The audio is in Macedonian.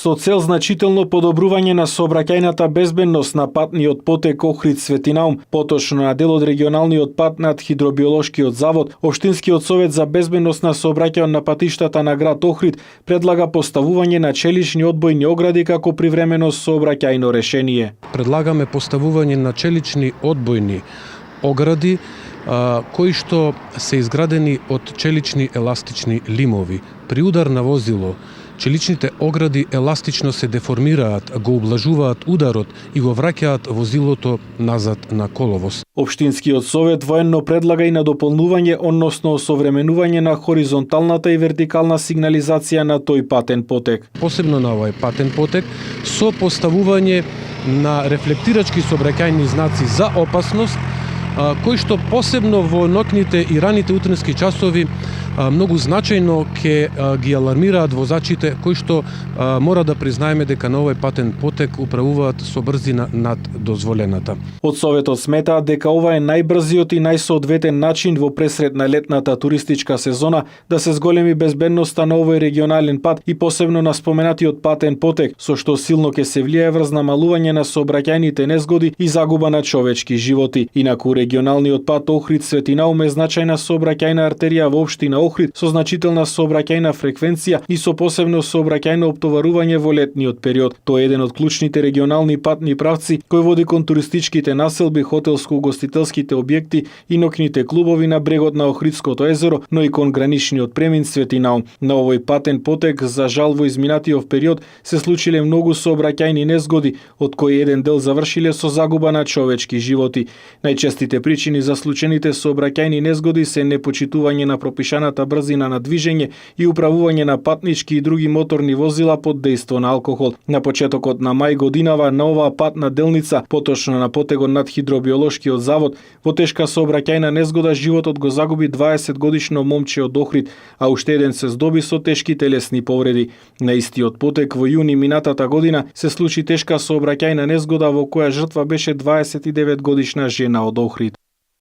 Со цел значително подобрување на сообраќајната безбедност на патниот потек Охрид-Свети Наум, поточно на дел од регионалниот пат над Хидробиолошкиот завод, Општинскиот совет за безбедност на сообраќајот на патиштата на град Охрид предлага поставување на челични одбојни огради како привремено сообраќајно решение. Предлагаме поставување на челични одбојни огради кои што се изградени од челични еластични лимови. При удар на возило, челичните огради еластично се деформираат, го ублажуваат ударот и го враќаат возилото назад на коловоз. Општинскиот совет военно предлага и на дополнување, односно осовременување на хоризонталната и вертикална сигнализација на тој патен потек. Посебно на овој патен потек со поставување на рефлектирачки сообраќајни знаци за опасност, кои што посебно во ноќните и раните утрински часови многу значајно ќе ги алармираат возачите кои што мора да признаеме дека на овој патен потек управуваат со брзина над дозволената. Од Советот сметаат дека ова е најбрзиот и најсоодветен начин во пресред на летната туристичка сезона да се зголеми безбедноста на овој регионален пат и посебно на споменатиот патен потек, со што силно ќе се влијае врз намалување на сообраќајните незгоди и загуба на човечки животи. Инаку регионалниот пат Охрид-Свети Наум е значајна сообраќајна артерија во општина Охрид со значителна сообраќајна фреквенција и со посебно сообраќајно оптоварување во летниот период. Тој е еден од клучните регионални патни правци кој води кон туристичките населби, хотелско-угостителските објекти и ноќните клубови на брегот на Охридското езеро, но и кон граничниот премин Свети Наум. На овој патен потек, за жал, во изминатиот период се случиле многу сообраќајни незгоди, од кои еден дел завршиле со загуба на човечки животи. Најчестите причини за случените сообраќајни незгоди се непочитување на пропишаната брзина на движење и управување на патнички и други моторни возила под дејство на алкохол. На почетокот на мај годинава на оваа патна делница, поточно на потегот над Хидробиолошкиот завод, во тешка сообраќајна незгода животот го загуби 20-годишно момче од Охрид, а уште еден се здоби со тешки телесни повреди. На истиот потек во јуни минатата година се случи тешка сообраќајна незгода во која жртва беше 29-годишна жена од Охрид.